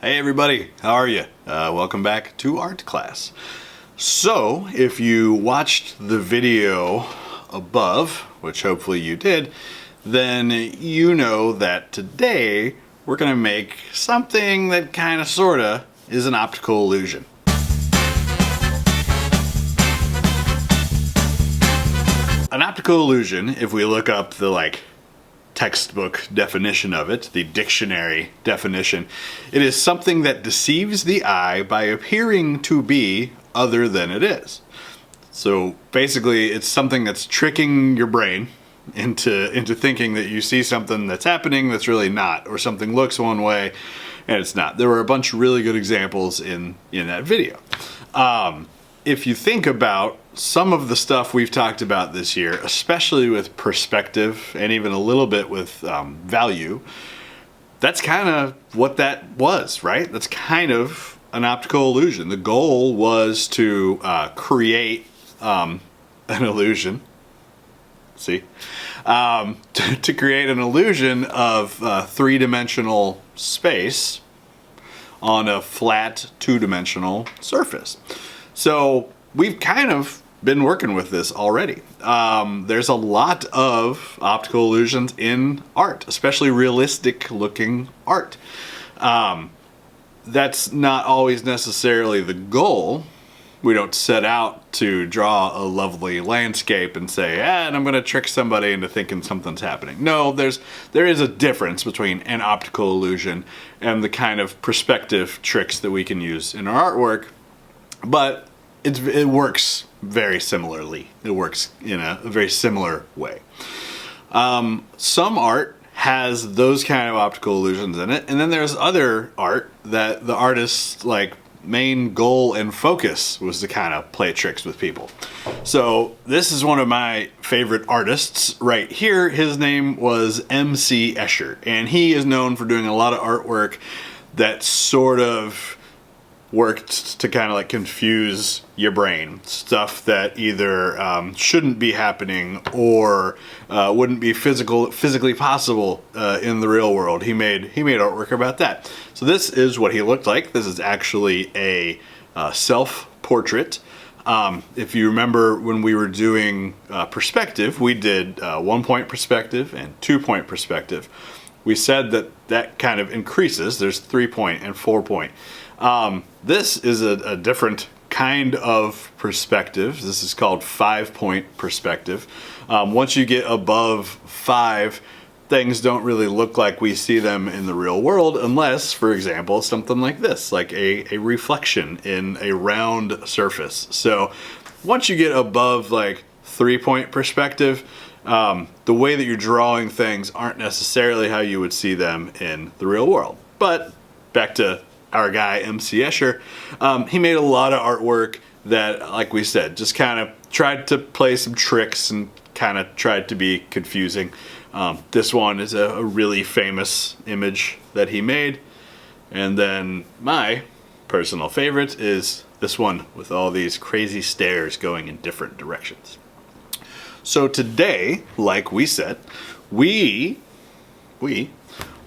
Hey everybody, how are you? Welcome back to art class. So, if you watched the video above, which hopefully you did, then you know that today we're going to make something that kind of sorta is an optical illusion. An optical illusion, if we look up the textbook definition of it, the dictionary definition, it is something that deceives the eye by appearing to be other than it is. So basically it's something that's tricking your brain into thinking that you see something that's happening that's really not, or something looks one way and it's not. There were a bunch of really good examples in that video. If you think about some of the stuff we've talked about this year, especially with perspective and even a little bit with value, that's kind of what that was, right? That's kind of an optical illusion. The goal was to create an illusion. See? To create an illusion of three-dimensional space on a flat two-dimensional surface. So we've kind of been working with this already. There's a lot of optical illusions in art, especially realistic looking art. That's not always necessarily the goal. We don't set out to draw a lovely landscape and say, and I'm going to trick somebody into thinking something's happening. No, there is a difference between an optical illusion and the kind of perspective tricks that we can use in our artwork. But it works very similarly. It works in a very similar way. Some art has those kind of optical illusions in it, and then there's other art that the artist's main goal and focus was to kind of play tricks with people. So this is one of my favorite artists right here. His name was M.C. Escher, and he is known for doing a lot of artwork that sort of worked to kind of confuse your brain. Stuff that either shouldn't be happening or wouldn't be physically possible in the real world. He made artwork about that. So this is what he looked like. This is actually a self-portrait. If you remember when we were doing perspective, we did 1-point perspective and 2-point perspective. We said that kind of increases. There's 3-point and 4-point. This is a different kind of perspective. This is called 5-point perspective. Once you get above 5, things don't really look like we see them in the real world unless, for example, something like this, like a reflection in a round surface. So once you get above 3-point perspective, the way that you're drawing things aren't necessarily how you would see them in the real world. But back to our guy M.C. Escher, he made a lot of artwork that, like we said, just kind of tried to play some tricks and kind of tried to be confusing. This one is a really famous image that he made. And then my personal favorite is this one with all these crazy stairs going in different directions. So today, like we said, we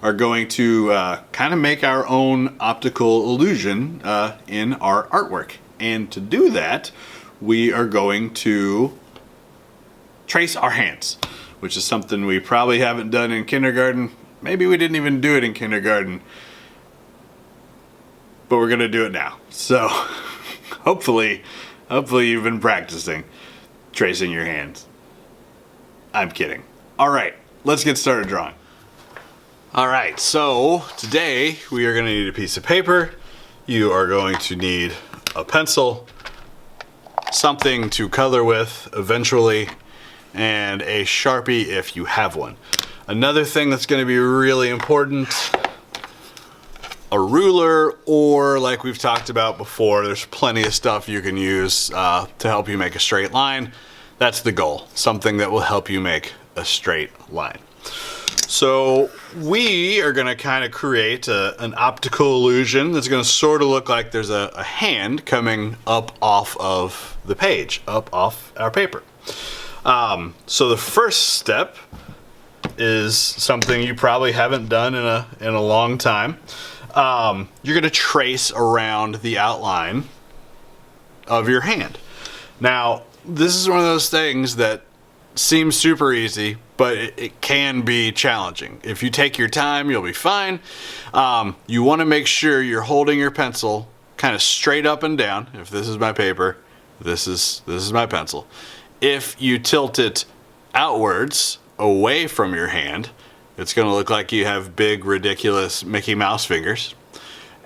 are going to kind of make our own optical illusion in our artwork. And to do that, we are going to trace our hands, which is something we probably haven't done in kindergarten. Maybe we didn't even do it in kindergarten, but we're going to do it now. So hopefully you've been practicing tracing your hands. I'm kidding. All right, let's get started drawing. All right, so today we are going to need a piece of paper. You are going to need a pencil, something to color with eventually, and a Sharpie if you have one. Another thing that's going to be really important, a ruler, or like we've talked about before, there's plenty of stuff you can use to help you make a straight line. That's the goal, something that will help you make a straight line. So we are going to kind of create an optical illusion that's going to sort of look like there's a hand coming up off of the page, up off our paper. So the first step is something you probably haven't done in a long time. you're going to trace around the outline of your hand. Now, this is one of those things that seems super easy, but it can be challenging. If you take your time, you'll be fine. You want to make sure you're holding your pencil kind of straight up and down. If this is my paper, this is my pencil. If you tilt it outwards, away from your hand, it's going to look like you have big, ridiculous Mickey Mouse fingers.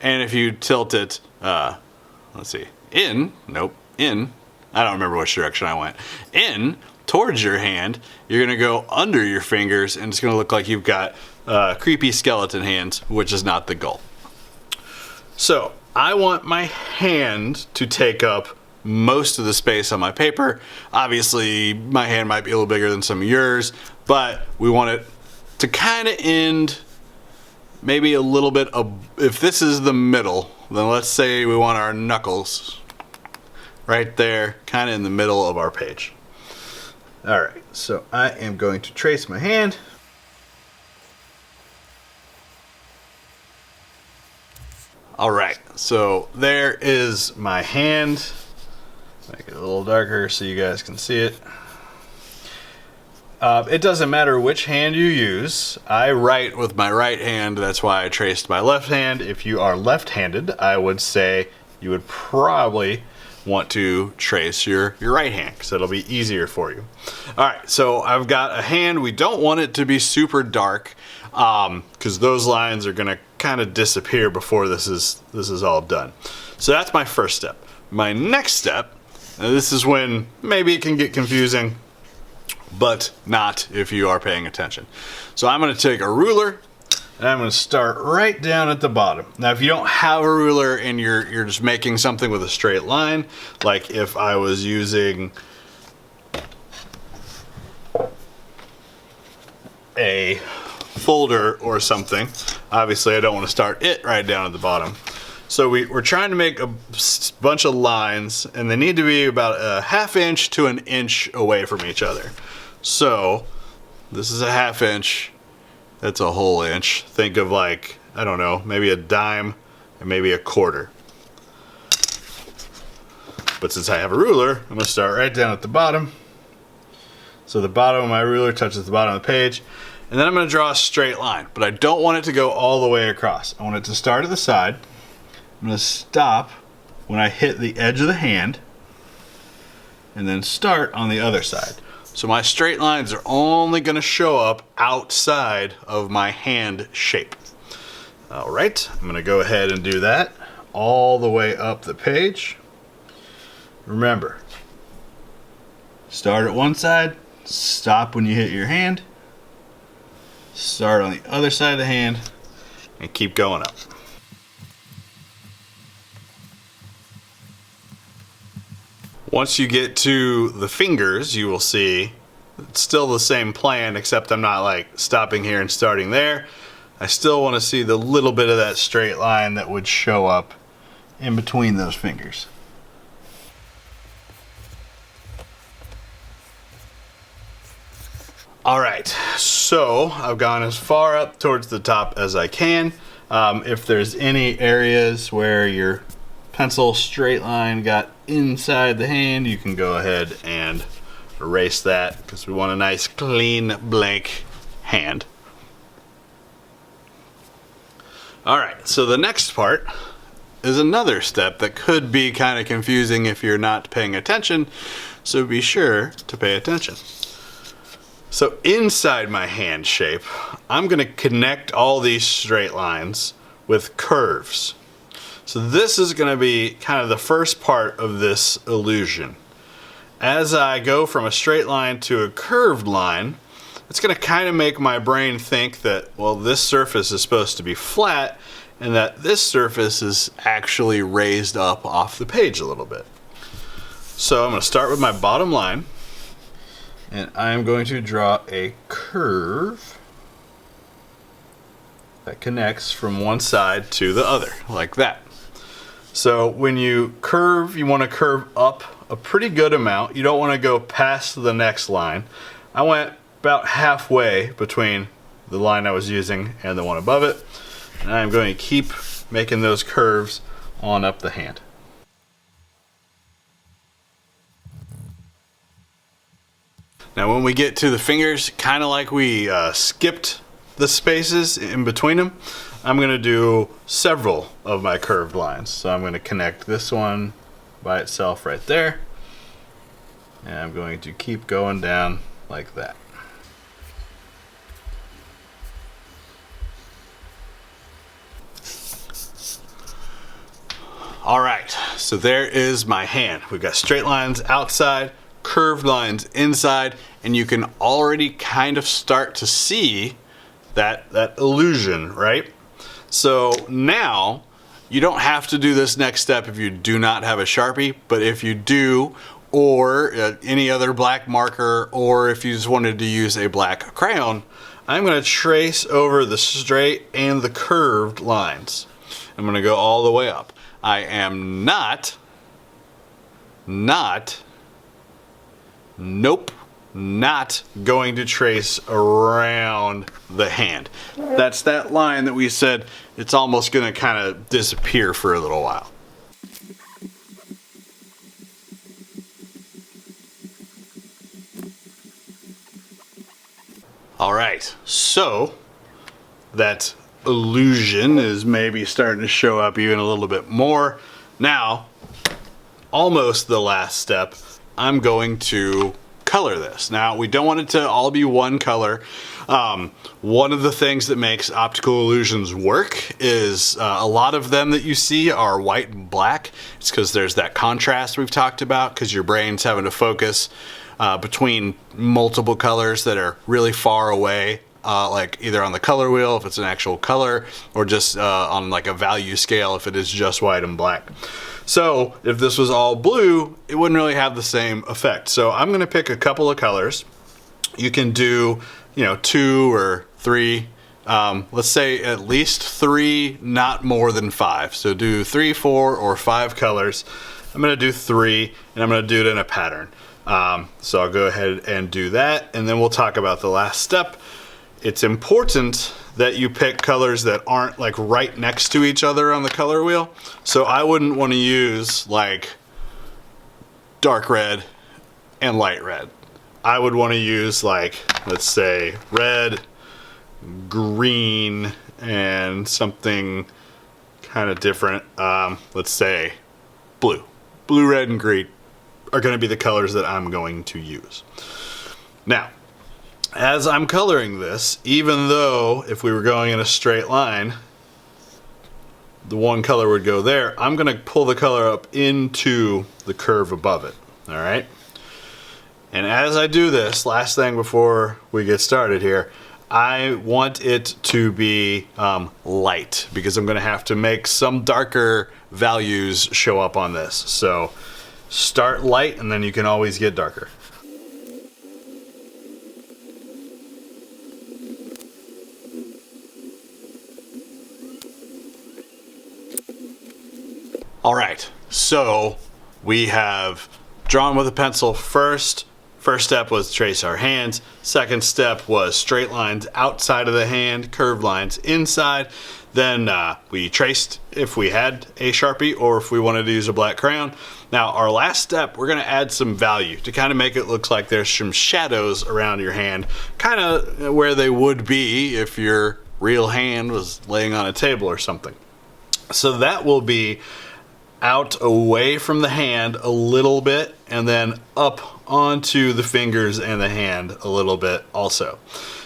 And if you tilt it, let's see, in, I don't remember which direction I went, in, towards your hand, you're going to go under your fingers, and it's going to look like you've got creepy skeleton hands, which is not the goal. So I want my hand to take up most of the space on my paper. Obviously, my hand might be a little bigger than some of yours, but we want it to kind of end maybe a little bit if this is the middle, then let's say we want our knuckles right there, kind of in the middle of our page. All right, so I am going to trace my hand. All right, so there is my hand. Make it a little darker so you guys can see it. It doesn't matter which hand you use. I write with my right hand, that's why I traced my left hand. If you are left-handed, I would say you would probably want to trace your right hand because it'll be easier for you. All right, so I've got a hand. We don't want it to be super dark because those lines are gonna kind of disappear before this is all done. So that's my first step. My next step, and this is when maybe it can get confusing, but not if you are paying attention. So I'm going to take a ruler and I'm going to start right down at the bottom. Now, if you don't have a ruler and you're just making something with a straight line, like if I was using a folder or something, obviously I don't want to start it right down at the bottom. So we're trying to make a bunch of lines, and they need to be about a ½ inch to an inch away from each other. So this is a ½ inch, that's a whole inch. Think of like, I don't know, maybe a dime and maybe a quarter. But since I have a ruler, I'm gonna start right down at the bottom. So the bottom of my ruler touches the bottom of the page, and then I'm gonna draw a straight line, but I don't want it to go all the way across. I want it to start at the side. I'm going to stop when I hit the edge of the hand and then start on the other side. So my straight lines are only going to show up outside of my hand shape. All right, I'm going to go ahead and do that all the way up the page. Remember, start at one side, stop when you hit your hand, start on the other side of the hand, and keep going up. Once you get to the fingers, you will see it's still the same plan, except I'm not like stopping here and starting there. I still want to see the little bit of that straight line that would show up in between those fingers. All right, so I've gone as far up towards the top as I can. If there's any areas where your pencil straight line got inside the hand, you can go ahead and erase that because we want a nice clean blank hand. All right, so the next part is another step that could be kind of confusing if you're not paying attention, so be sure to pay attention. So inside my hand shape, I'm going to connect all these straight lines with curves. So this is going to be kind of the first part of this illusion. As I go from a straight line to a curved line, it's going to kind of make my brain think that, well, this surface is supposed to be flat and that this surface is actually raised up off the page a little bit. So I'm going to start with my bottom line, and I'm going to draw a curve that connects from one side to the other, like that. So when you curve, you want to curve up a pretty good amount. You don't want to go past the next line. I went about halfway between the line I was using and the one above it. And I'm going to keep making those curves on up the hand. Now when we get to the fingers, kind of like we skipped the spaces in between them, I'm going to do several of my curved lines. So I'm going to connect this one by itself right there, and I'm going to keep going down like that. All right, so there is my hand. We've got straight lines outside, curved lines inside, and you can already kind of start to see that illusion, right? So now you don't have to do this next step if you do not have a Sharpie, but if you do, or any other black marker, or if you just wanted to use a black crayon, I'm going to trace over the straight and the curved lines. I'm going to go all the way up. I am not going to trace around the hand. That's that line that we said it's almost going to kind of disappear for a little while. All right, so that illusion is maybe starting to show up even a little bit more. Now, almost the last step, I'm going to color this. Now, we don't want it to all be one color. One of the things that makes optical illusions work is a lot of them that you see are white and black. It's because there's that contrast we've talked about, because your brain's having to focus between multiple colors that are really far away, like either on the color wheel if it's an actual color, or just on like a value scale if it is just white and black. So if this was all blue, it wouldn't really have the same effect. So I'm going to pick a couple of colors. You can do, 2 or 3. Let's say at least 3, not more than 5. So do 3, 4, or 5 colors. I'm going to do 3, and I'm going to do it in a pattern. So I'll go ahead and do that, and then we'll talk about the last step. It's important that you pick colors that aren't like right next to each other on the color wheel. So I wouldn't want to use like dark red and light red. I would want to use like, let's say red, green, and something kind of different. Let's say blue. Blue, red, and green are going to be the colors that I'm going to use. Now, as I'm coloring this, even though if we were going in a straight line, the one color would go there, I'm going to pull the color up into the curve above it. All right. And as I do this, last thing before we get started here, I want it to be light, because I'm going to have to make some darker values show up on this. So start light, and then you can always get darker. All right, so we have drawn with a pencil first. First step was trace our hands. Second step was straight lines outside of the hand, curved lines inside. Then we traced if we had a Sharpie or if we wanted to use a black crayon. Now our last step, we're gonna add some value to kind of make it look like there's some shadows around your hand, kind of where they would be if your real hand was laying on a table or something. So that will be out away from the hand a little bit, and then up onto the fingers and the hand a little bit also.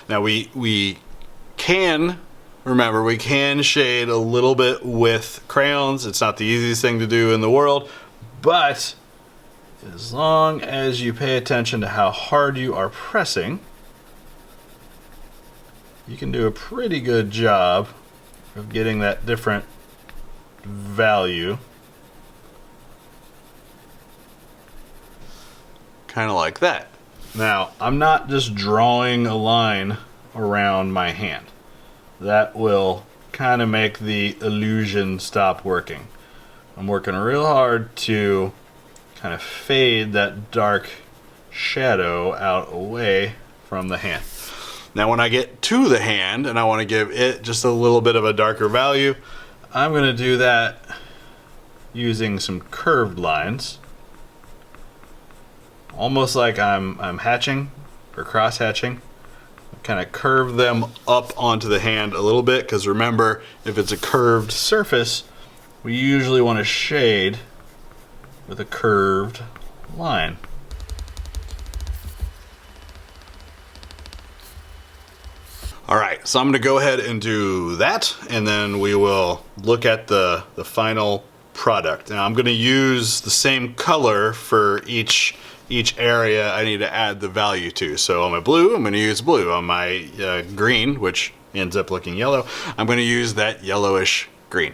Now we can, remember, we can shade a little bit with crayons. It's not the easiest thing to do in the world, but as long as you pay attention to how hard you are pressing, you can do a pretty good job of getting that different value. Kind of like that. Now, I'm not just drawing a line around my hand. That will kind of make the illusion stop working. I'm working real hard to kind of fade that dark shadow out away from the hand. Now when I get to the hand and I want to give it just a little bit of a darker value, I'm going to do that using some curved lines. Almost like I'm hatching or cross hatching. Kind of curve them up onto the hand a little bit, because remember, if it's a curved surface, we usually want to shade with a curved line. Alright, so I'm going to go ahead and do that, and then we will look at the final product. Now I'm going to use the same color for each area I need to add the value to. So on my blue, I'm going to use blue. On my green, which ends up looking yellow, I'm going to use that yellowish green.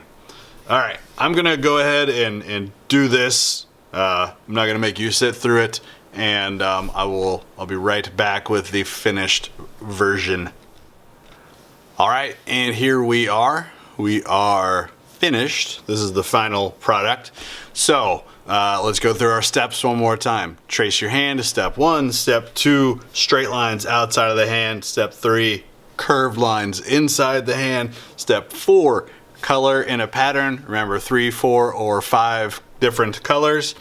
All right, I'm going to go ahead and do this. I'm not going to make you sit through it, and I'll be right back with the finished version. All right, and here we are. We are finished. This is the final product. So let's go through our steps one more time. Trace your hand is step 1. Step 2, straight lines outside of the hand. Step 3, curved lines inside the hand. Step 4, color in a pattern. Remember, 3, 4, or 5 different colors.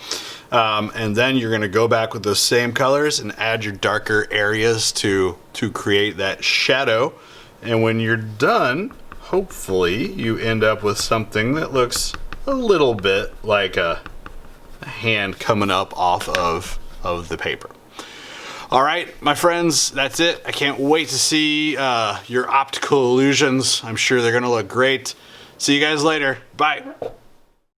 And then you're going to go back with those same colors and add your darker areas to create that shadow. And when you're done, hopefully you end up with something that looks a little bit like a hand coming up off of the paper. All right, my friends, that's it. I can't wait to see your optical illusions. I'm sure they're gonna look great. See you guys later. Bye.